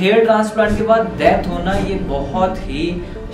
Hair transplant के बाद death होना ये बहुत ही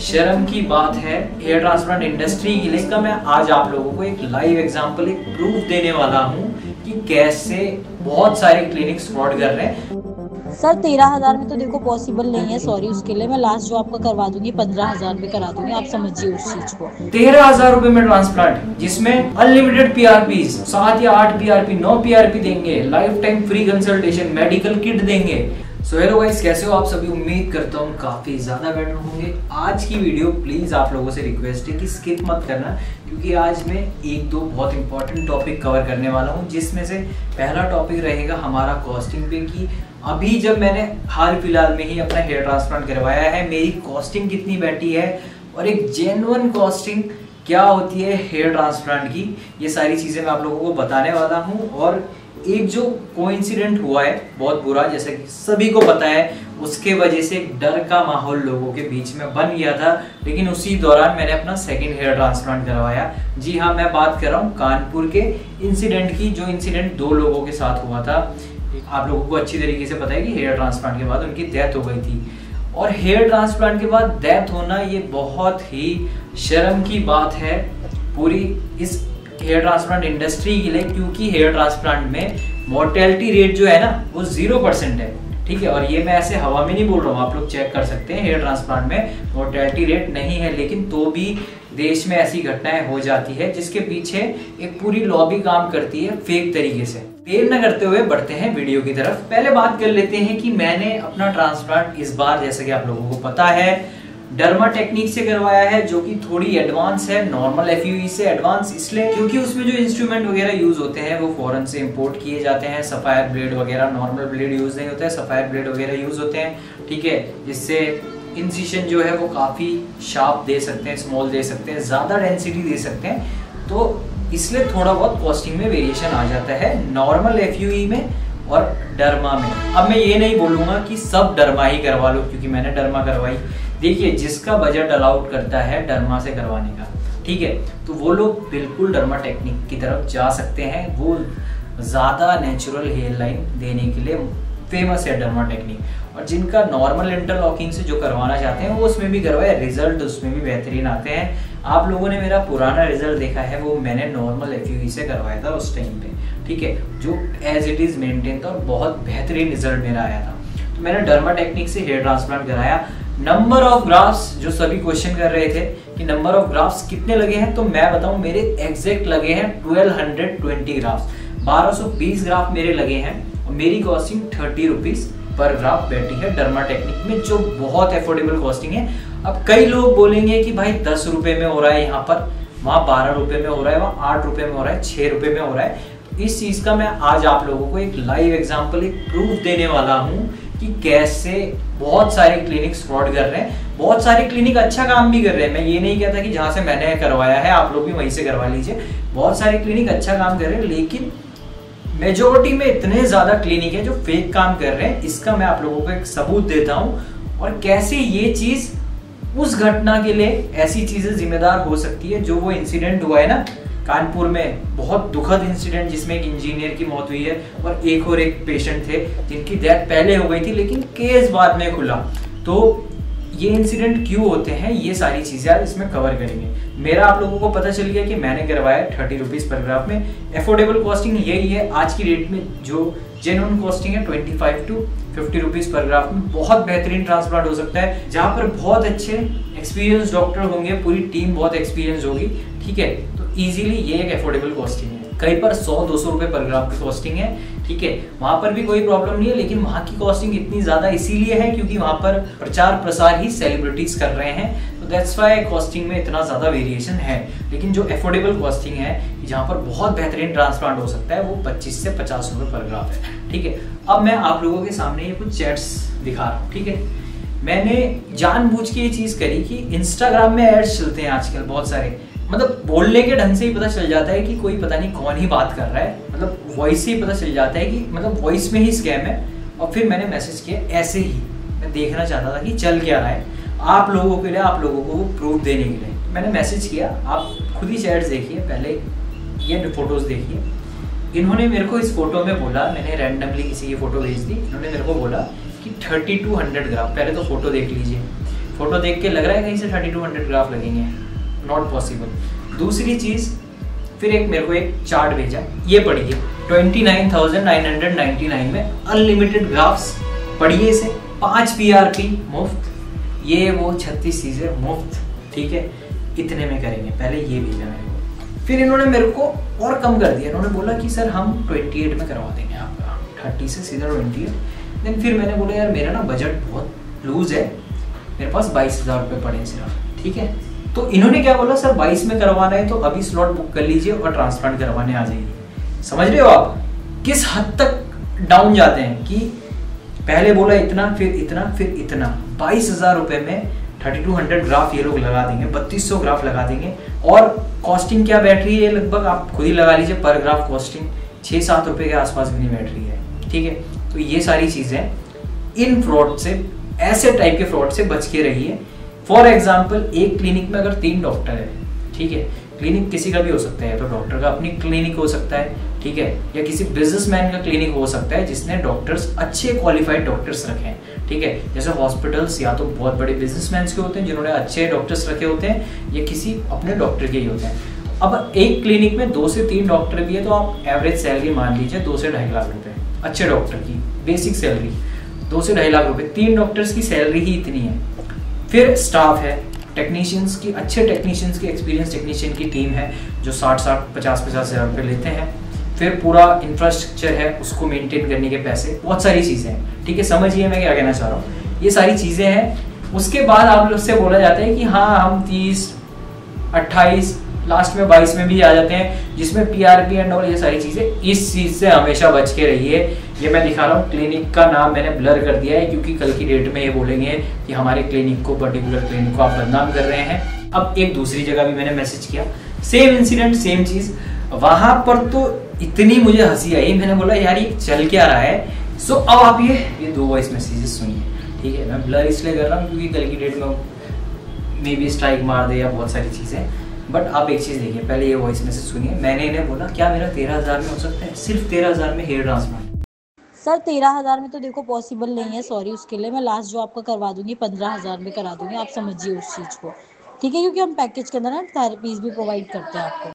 शर्म की बात है हेयर ट्रांसप्लांट इंडस्ट्री के लिए। मैं आज आप लोगों को एक लाइव एग्जांपल, एक प्रूफ देने वाला हूँ कि कैसे बहुत सारे क्लिनिक्स फ्रॉड कर रहे हैं। सर 13,000 में तो देखो पॉसिबल नहीं है, सॉरी उसके लिए। मैं लास्ट जो आपका करवा दूंगी 15,000 में करा दूंगी, आप समझिए उस चीज को। 13,000 रुपए में ट्रांसप्लांट, जिसमें अनलिमिटेड पीआरपी, 7 या 8 पीआरपी, 9 पीआरपी देंगे, life time free consultation, medical kit देंगे। सो हेलो गाइस, कैसे हो आप सभी? उम्मीद करता हूँ काफी ज्यादा बेटर होंगे। आज की वीडियो प्लीज आप लोगों से रिक्वेस्ट है कि स्किप मत करना, क्योंकि आज मैं एक दो बहुत इंपॉर्टेंट टॉपिक कवर करने वाला हूँ, जिसमें से पहला टॉपिक रहेगा हमारा कॉस्टिंग पे कि अभी जब मैंने हाल फिलहाल में ही अपना हेयर ट्रांसप्लांट करवाया है, मेरी कॉस्टिंग कितनी बैठी है और एक जेन्युइन कॉस्टिंग क्या होती है हेयर ट्रांसप्लांट की। ये सारी चीज़ें मैं आप लोगों को बताने वाला हूँ। और एक जो कोइंसिडेंट हुआ है बहुत बुरा, जैसे कि सभी को पता है, उसके वजह से एक डर का माहौल लोगों के बीच में बन गया था। लेकिन उसी दौरान मैंने अपना सेकंड हेयर ट्रांसप्लांट करवाया। जी हाँ, मैं बात कर रहा हूँ कानपुर के इंसिडेंट की, जो इंसिडेंट 2 लोगों के साथ हुआ था। आप लोगों को अच्छी तरीके से पता है कि हेयर ट्रांसप्लांट के बाद उनकी डेथ हो गई थी। और हेयर ट्रांसप्लांट के बाद डेथ होना ये बहुत ही शर्म की बात है पूरी इस हेयर ट्रांसप्लांट इंडस्ट्री के लिए, क्योंकि हेयर ट्रांसप्लांट में मोर्टेलिटी रेट जो है ना वो 0% है। ठीक है, और ये मैं ऐसे हवा में नहीं बोल रहा हूँ, आप लोग चेक कर सकते हैं। हेयर ट्रांसप्लांट में मोर्टेलिटी रेट नहीं है, लेकिन तो भी देश में ऐसी घटनाएं हो जाती है, जिसके पीछे एक पूरी लॉबी काम करती है फेक तरीके से। देर न करते हुए बढ़ते हैं वीडियो की तरफ। पहले बात कर लेते हैं कि मैंने अपना ट्रांसप्लांट इस बार, जैसा कि आप लोगों को पता है, डर्मा टेक्निक से करवाया है, जो कि थोड़ी एडवांस है, नॉर्मल एफयूई से एडवांस इसलिए क्योंकि उसमें जो इंस्ट्रूमेंट वगैरह यूज होते हैं वो फॉरेन से इंपोर्ट किए जाते हैं। सफायर ब्लेड वगैरह, नॉर्मल ब्लेड यूज नहीं होता है, सफायर ब्लेड वगैरह यूज होते हैं। ठीक है, जिससे इंसिशन जो है वो काफी शार्प दे सकते हैं, स्मॉल दे सकते हैं, ज्यादा डेंसिटी दे सकते हैं। तो इसलिए थोड़ा बहुत कॉस्टिंग में वेरिएशन आ जाता है नॉर्मल एफयूई में और डर्मा में। अब मैं ये नहीं बोलूंगा कि सब डर्मा ही करवा लो, क्योंकि मैंने डर्मा करवाई। देखिए, जिसका बजट अलाउड करता है डर्मा से करवाने का, ठीक है, तो वो लोग बिल्कुल डर्मा टेक्निक की तरफ जा सकते हैं। वो ज़्यादा नेचुरल हेयर लाइन देने के लिए फेमस है डर्मा टेक्निक। और जिनका नॉर्मल इंटरलॉकिंग से जो करवाना चाहते हैं वो उसमें भी करवाए, रिजल्ट उसमें भी बेहतरीन आते हैं। आप लोगों ने मेरा पुराना रिजल्ट देखा है, वो मैंने नॉर्मल एफयूई से करवाया था उस टाइम पे, ठीक है, जो एज इट इज़ मेंटेन था और बहुत बेहतरीन रिजल्ट मेरा आया था। तो मैंने डर्मा टेक्निक से हेयर ट्रांसप्लांट कराया। नंबर ऑफ ग्राफ्स, जो सभी क्वेश्चन कर रहे थे कि नंबर ऑफ ग्राफ्स कितने लगे हैं, तो मैं बताऊं मेरे एग्जैक्ट लगे हैं 1220 ग्राफ्स, 1220 ग्राफ मेरे लगे हैं। और मेरी कॉस्टिंग 30 रुपीज पर ग्राफ बैठी है डर्मा टेक्निक में, जो बहुत अफोर्डेबल कॉस्टिंग है। अब कई लोग बोलेंगे कि भाई 10 रुपए में हो रहा है यहाँ पर, वहाँ 12 रुपए में हो रहा है, वहाँ 8 रुपए में हो रहा है, 6 रुपए में हो रहा है। तो इस चीज का मैं आज आप लोगों को एक लाइव एग्जाम्पल, एक प्रूफ देने वाला हूँ कि कैसे बहुत सारे क्लिनिक्स फ्रॉड कर रहे हैं। बहुत सारे क्लिनिक अच्छा काम भी कर रहे हैं, मैं ये नहीं कहता कि जहाँ से मैंने करवाया है आप लोग भी वहीं से करवा लीजिए। बहुत सारे क्लिनिक अच्छा काम कर रहे हैं, लेकिन मेजोरिटी में इतने ज्यादा क्लिनिक है जो फेक काम कर रहे हैं। इसका मैं आप लोगों को एक सबूत देता हूँ, और कैसे ये चीज उस घटना के लिए, ऐसी चीजें जिम्मेदार हो सकती है। जो वो इंसिडेंट हुआ है ना कानपुर में, बहुत दुखद इंसिडेंट, जिसमें एक इंजीनियर की मौत हुई है और एक पेशेंट थे जिनकी डेथ पहले हो गई थी, लेकिन केस बाद में खुला। तो ये इंसिडेंट क्यों होते हैं, ये सारी चीजें आज इसमें कवर करेंगे। मेरा आप लोगों को पता चल गया कि मैंने करवाया 30 रुपीज पर ग्राफ में। अफोर्डेबल कॉस्टिंग यही है आज की डेट में, जो जेन्युइन कॉस्टिंग है 25 to 50 रुपीज पर ग्राफ में। बहुत बेहतरीन ट्रांसप्लांट हो सकता है, जहाँ पर बहुत अच्छे एक्सपीरियंस डॉक्टर होंगे, पूरी टीम बहुत एक्सपीरियंस होगी। ठीक है, तो इजीली ये एक अफोर्डेबल कॉस्टिंग है। कहीं पर 100-200 रुपए पर ग्राफ की कॉस्टिंग है, ठीक है, वहां पर भी कोई प्रॉब्लम नहीं है। लेकिन वहां की कॉस्टिंग इतनी ज्यादा इसीलिए है क्योंकि वहां पर प्रचार प्रसार ही सेलिब्रिटीज कर रहे हैं, तो दैट्स व्हाई कॉस्टिंग में इतना ज्यादा वेरिएशन है। लेकिन जो अफोर्डेबल कॉस्टिंग है, जहां पर बहुत बेहतरीन ट्रांसप्लांट हो सकता है, वो 25 से 50 रुपए पर ग्राफ है। ठीक है, अब मैं आप लोगों के सामने ये कुछ चैट्स दिखा रहा हूँ। ठीक है, मैंने जानबूझ के ये चीज करी कि इंस्टाग्राम में एड्स चलते हैं आजकल बहुत सारे, मतलब बोलने के ढंग से ही पता चल जाता है कि कोई पता नहीं कौन ही बात कर रहा है, मतलब वॉइस से ही पता चल जाता है कि मतलब वॉइस में ही स्कैम है। और फिर मैंने मैसेज किया, ऐसे ही मैं देखना चाहता था कि चल क्या रहा है आप लोगों के लिए, आप लोगों को प्रूफ देने के लिए। मैंने मैसेज किया, आप खुद ही चैट्स देखिए, पहले ये फोटोज देखिए। इन्होंने मेरे को इस फोटो में बोला, मैंने रैंडमली किसी की फोटो भेज दी, इन्होंने मेरे को बोला कि 3200 ग्राफ, पहले तो फोटो देख लीजिए, फोटो देख के लग रहा है कहीं से 3200 ग्राफ लगेंगे, नॉट पॉसिबल। दूसरी चीज़, फिर एक मेरे को एक चार्ट भेजा, ये पढ़िए 29,999 में अनलिमिटेड ग्राफ्स, पढ़िए इसे, 5 PRP मुफ्त, ये वो 36 चीजें मुफ्त, ठीक है, इतने में करेंगे। पहले ये भेजा मेरे को, फिर इन्होंने मेरे को और कम कर दिया, इन्होंने बोला कि सर हम 28 में करवा देंगे आपका, 30 से सीधा 28। देन फिर मैंने बोला यार मेरा ना बजट बहुत लूज है, मेरे पास 22,000 रुपये पड़े सिर्फ, ठीक है। तो इन्होंने क्या बोला, सर 22 में करवाना है तो अभी स्लॉट बुक कर लीजिए और ट्रांसप्लांट करवाने आ जाइए। समझ रहे हो आप किस हद तक डाउन जाते हैं, कि पहले बोला इतना, फिर इतना, फिर इतना, 22,000 रुपये में 3200 ग्राफ ये लोग लगा देंगे, 3200 ग्राफ लगा देंगे। और कॉस्टिंग क्या बैठ रही है, लगभग आप खुद ही लगा लीजिए, पर ग्राफ कॉस्टिंग 6-7 रुपये के आसपास भी नहीं बैठ रही है, ठीक है। तो ये सारी चीज़ें, इन फ्रॉड से, ऐसे टाइप के फ्रॉड से बच के रहिए। फॉर एग्जाम्पल, एक क्लिनिक में अगर 3 डॉक्टर है, ठीक है, क्लिनिक किसी का भी हो सकता है, तो डॉक्टर का अपनी क्लिनिक हो सकता है, ठीक है, या किसी बिजनेसमैन का क्लिनिक हो सकता है जिसने डॉक्टर्स, अच्छे क्वालिफाइड डॉक्टर्स रखे हैं, ठीक है। जैसे हॉस्पिटल्स या तो बहुत बड़े बिजनेसमैन के होते हैं जिन्होंने अच्छे डॉक्टर्स रखे होते हैं, या किसी अपने डॉक्टर के ही होते हैं। अब एक क्लिनिक में 2 से 3 डॉक्टर भी है, तो आप एवरेज सैलरी मान लीजिए 2 से 2.5 लाख रुपए, अच्छे डॉक्टर की बेसिक सैलरी 2 से 2.5 लाख रुपए, 3 डॉक्टर्स की सैलरी ही इतनी है। फिर स्टाफ है, टेक्नीशियंस की, अच्छे टेक्नीशियंस की, एक्सपीरियंस टेक्नीशियन की टीम है जो 60-60, 50-50 हज़ार रुपये लेते हैं। फिर पूरा इंफ्रास्ट्रक्चर है, उसको मेंटेन करने के पैसे, बहुत सारी चीज़ें हैं, ठीक है। समझिए मैं क्या कहना चाह रहा हूँ, ये सारी चीज़ें हैं। उसके बाद आप लोग से बोला जाता है कि हाँ हम 30, 28, लास्ट में 22 में भी आ जाते हैं, जिसमें PRP एंड ऑल, ये सारी चीज़ें। इस चीज़ से हमेशा बच के रहिए। ये मैं दिखा रहा हूँ, क्लिनिक का नाम मैंने ब्लर कर दिया है क्योंकि कल की डेट में ये बोलेंगे कि हमारे क्लिनिक को, पर्टिकुलर क्लिनिक को आप बदनाम कर रहे हैं। अब एक दूसरी जगह भी मैंने मैसेज किया, सेम इंसिडेंट, सेम चीज़, वहाँ पर तो इतनी मुझे हंसी आई, मैंने बोला यार ये चल क्या रहा है। सो अब आप ये 2 वॉइस मैसेजेस सुनिए, ठीक है। मैं ब्लर इसलिए कर रहा हूँ क्योंकि कल की डेट में मे बी स्ट्राइक मार दे या बहुत सारी चीज़ें, बट आप एक चीज़ देखिए, पहले ये वॉइस मैसेज सुनिए। मैंने इन्हें बोला क्या मेरा 13,000 में हो सकता है, सिर्फ 13,000 में हेयर ट्रांसप्लांट। सर 13,000 में तो देखो पॉसिबल नहीं है, सॉरी उसके लिए। मैं लास्ट जो आपका करवा दूंगी 15,000 में करा दूंगी, आप समझिए उस चीज़ को, ठीक है, क्योंकि हम पैकेज के अंदर ना थेरेपीज भी प्रोवाइड करते हैं आपको।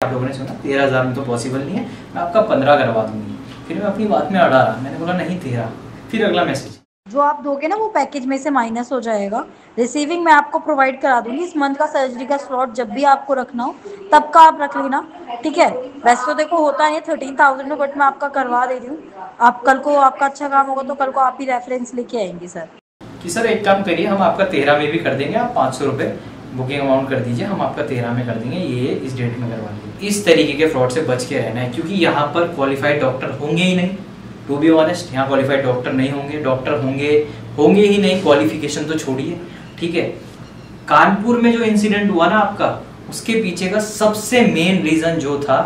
आप लोगों ने सुना 13,000 में तो पॉसिबल नहीं है, मैं आपका 15 करवा दूंगी। फिर मैं अपनी बात में अड़ा रहा, मैंने बोला नहीं 13। फिर अगला मैसेज, जो आप दोगे ना वो पैकेज में से माइनस हो जाएगा। रिसीविंग मैं आपको प्रोवाइड करा दूंगी, इस मंथ का सर्जरी का स्लॉट जब भी आपको रखना हो तब का आप रख लेना, ठीक है। वैसे तो देखो होता नहीं 13,000 में, बट मैं आपका करवा दे रही हूँ। आप कल को आपका अच्छा काम होगा तो कल को आप ही रेफरेंस लेके आएंगे सर। कि सर एक काम करिए, हम आपका 13 में भी कर देंगे, आप 500 रुपये बुकिंग अमाउंट कर दीजिए, हम आपका 13 में कर देंगे, ये इस डेट में करवा देंगे। इस तरीके के फ्रॉड से बच के रहना है, क्योंकि यहाँ पर क्वालिफाइड डॉक्टर होंगे ही नहीं। टू बी ऑनेस्ट, यहाँ क्वालिफाइड डॉक्टर नहीं होंगे, डॉक्टर होंगे ही नहीं, क्वालिफिकेशन तो छोड़िए, ठीक है। कानपुर में जो इंसिडेंट हुआ ना आपका, उसके पीछे का सबसे मेन रीजन जो था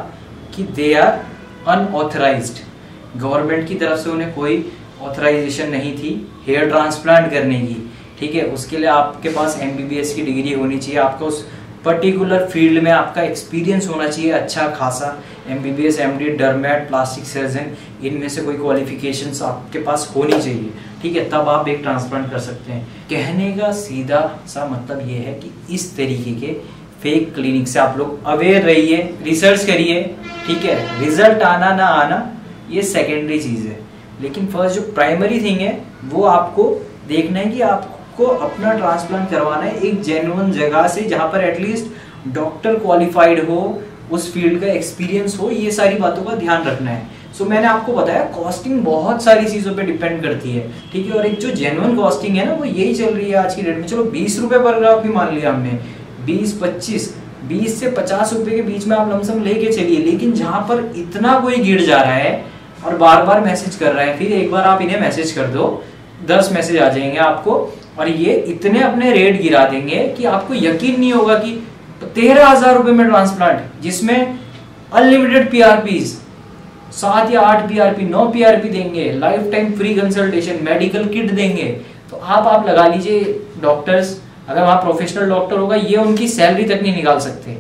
कि दे आर अनऑथराइज्ड, गवर्नमेंट की तरफ से उन्हें कोई ऑथराइजेशन नहीं थी हेयर ट्रांसप्लांट करने की, ठीक है। उसके लिए आपके पास MBBS की डिग्री होनी चाहिए, आपको उस पर्टिकुलर फील्ड में आपका एक्सपीरियंस होना चाहिए अच्छा खासा, MBBS, MD, डर्मेट, प्लास्टिक सर्जन, इनमें से कोई क्वालिफिकेशंस आपके पास होनी चाहिए, ठीक है, तब आप एक ट्रांसप्लांट कर सकते हैं। कहने का सीधा सा मतलब ये है कि इस तरीके के फेक क्लिनिक से आप लोग अवेयर रहिए, रिसर्च करिए, ठीक है। रिजल्ट आना ना आना ये सेकेंडरी चीज़ है, लेकिन फर्स्ट जो प्राइमरी थिंग है वो आपको देखना है कि आपको अपना ट्रांसप्लांट करवाना है एक जेन्युइन जगह से, जहाँ पर एटलीस्ट डॉक्टर क्वालिफाइड हो, उस फील्ड का एक्सपीरियंस हो, ये सारी बातों का ध्यान रखना है। सो मैंने आपको बताया कॉस्टिंग बहुत सारी चीज़ों पे डिपेंड करती है, ठीक है। और एक जो जेन्युइन कॉस्टिंग है ना वो यही चल रही है आज की डेट में। चलो 20 रुपये पर ग्राफ भी मान लिया हमने, 20 से 50 रुपये के बीच में आप लमसम लेके चलिए, लेकिन जहाँ पर इतना कोई गिर जा रहा है और बार बार मैसेज कर रहा है, फिर एक बार आप इन्हें मैसेज कर दो, 10 मैसेज आ जाएंगे आपको, और ये इतने अपने रेट गिरा देंगे कि आपको यकीन नहीं होगा कि 13,000 रुपये में ट्रांसप्लांट, जिसमें अनलिमिटेड PRPs, 7 या 8 PRP, 9 PRP देंगे, life time free consultation, medical kit देंगे। तो आप लगा लीजिए डॉक्टर्स, अगर वहाँ प्रोफेशनल डॉक्टर होगा ये उनकी सैलरी तक नहीं निकाल सकते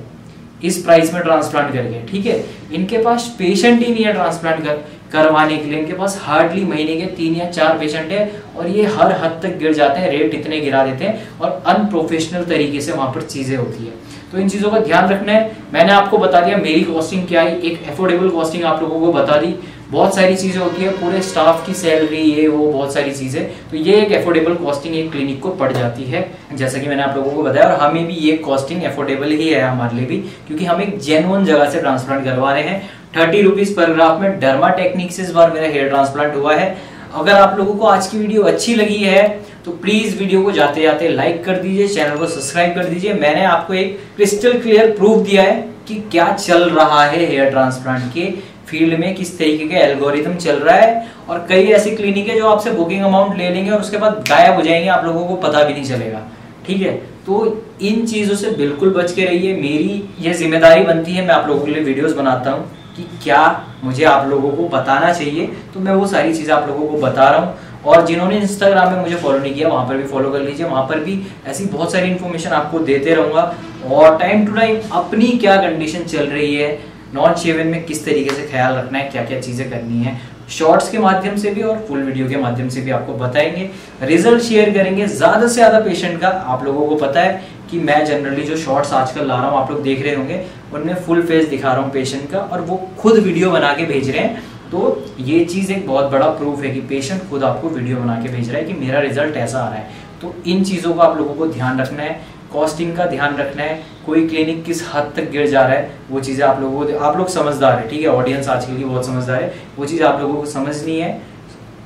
इस प्राइस में ट्रांसप्लांट करके, ठीक है। इनके पास पेशेंट ही नहीं है ट्रांसप्लांट करवाने के लिए इनके पास हार्डली महीने के 3 या 4 पेशेंट है और ये हर हद तक गिर जाते हैं, रेट इतने गिरा देते हैं और अनप्रोफेशनल तरीके से वहां पर चीजें होती है। तो इन चीजों का ध्यान रखना है। मैंने आपको बता दिया मेरी कॉस्टिंग क्या है, एक एफोर्डेबल कॉस्टिंग आप लोगों को बता दी। बहुत सारी चीजें होती है, पूरे स्टाफ की सैलरी, ये वो बहुत सारी चीजें, तो ये एक एफोर्डेबल कॉस्टिंग एक क्लिनिक को पड़ जाती है, जैसा कि मैंने आप लोगों को बताया। और हमें भी ये कॉस्टिंग एफोर्डेबल ही है हमारे लिए भी, क्योंकि हम एक जेन्युइन जगह से ट्रांसप्लांट करवा रहे हैं। 30 रुपीज पर ग्राफ में डर्मा टेक्निक से इस बार मेरा हेयर ट्रांसप्लांट हुआ है। अगर आप लोगों को आज की वीडियो अच्छी लगी है तो प्लीज वीडियो को जाते जाते लाइक कर दीजिए, चैनल को सब्सक्राइब कर दीजिए। मैंने आपको एक क्रिस्टल क्लियर प्रूफ दिया है कि क्या चल रहा है हेयर ट्रांसप्लांट के फील्ड में, किस तरीके के एल्गोरिथम चल रहा है। और कई ऐसी क्लिनिक है जो आपसे बुकिंग अमाउंट ले लेंगे और उसके बाद गायब हो जाएंगे, आप लोगों को पता भी नहीं चलेगा। ठीक है, तो इन चीजों से बिल्कुल बच के रहिए। मेरी ये जिम्मेदारी बनती है, मैं आप लोगों के लिए वीडियोस बनाता हूँ कि क्या मुझे आप लोगों को बताना चाहिए, तो मैं वो सारी चीजें आप लोगों को बता रहा हूँ। और जिन्होंने इंस्टाग्राम में मुझे फॉलो नहीं किया वहां पर भी फॉलो कर लीजिए, वहां पर भी ऐसी बहुत सारी इन्फॉर्मेशन आपको देते रहूंगा। और टाइम टू टाइम अपनी क्या कंडीशन चल रही है, नॉन शेवन में किस तरीके से ख्याल रखना है, क्या क्या चीजें करनी है, शॉर्ट्स के माध्यम से भी और फुल वीडियो के माध्यम से भी आपको बताएंगे। रिजल्ट शेयर करेंगे ज्यादा से ज्यादा पेशेंट का। आप लोगों को पता है कि मैं जनरली जो शॉर्ट्स आजकल ला रहा हूँ, आप लोग देख रहे होंगे, उनमें फुल फेस दिखा रहा हूँ पेशेंट का और वो खुद वीडियो बना के भेज रहे हैं। तो ये चीज एक बहुत बड़ा प्रूफ है कि पेशेंट खुद आपको वीडियो बना के भेज रहा है कि मेरा रिजल्ट ऐसा आ रहा है। तो इन चीजों का आप लोगों को ध्यान रखना है, कॉस्टिंग का ध्यान रखना है, कोई क्लिनिक किस हद तक गिर जा रहा है वो चीजें आप लोगों को, आप लोग समझदार है, ठीक है, ऑडियंस आजकल की बहुत समझदार है, वो चीज आप लोगों को समझनी है,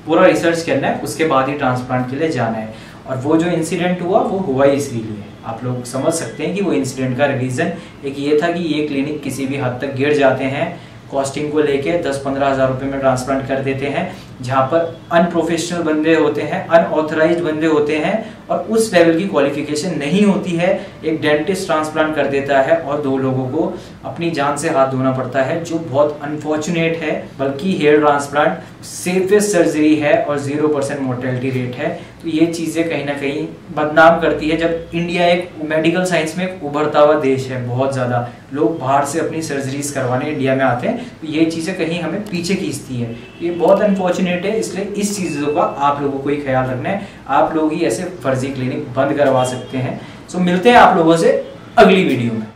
पूरा रिसर्च करना है, उसके बाद ही ट्रांसप्लांट के लिए जाना है। और वो जो इंसिडेंट हुआ वो हुआ ही इसीलिए, आप लोग समझ सकते हैं कि वो इंसिडेंट का रीजन एक ये था कि ये क्लिनिक किसी भी हद तक गिर जाते हैं, कॉस्टिंग को लेके 10-15 हज़ार रुपए में ट्रांसप्लांट कर देते हैं, जहां पर अनप्रोफेशनल बंदे होते हैं, अनऑथराइज्ड बंदे होते हैं और उस लेवल की क्वालिफिकेशन नहीं होती है। एक डेंटिस्ट ट्रांसप्लांट कर देता है और 2 लोगों को अपनी जान से हाथ धोना पड़ता है, जो बहुत अनफॉर्चुनेट है। बल्कि हेयर ट्रांसप्लांट सेफेस्ट सर्जरी है और 0% मोर्टेलिटी रेट है। तो ये चीजें कहीं ना कहीं बदनाम करती है। जब इंडिया एक मेडिकल साइंस में एक उभरता हुआ देश है, बहुत ज्यादा लोग बाहर से अपनी सर्जरीज करवाने इंडिया में आते हैं, तो ये चीजें कहीं हमें पीछे खींचती है। ये बहुत अनफॉर्चुनेट है, इसलिए इस चीजों का आप लोगों को ही ख्याल रखना है। आप लोग ही ऐसे फर्जी क्लिनिक बंद करवा सकते हैं। सो मिलते हैं आप लोगों से अगली वीडियो में।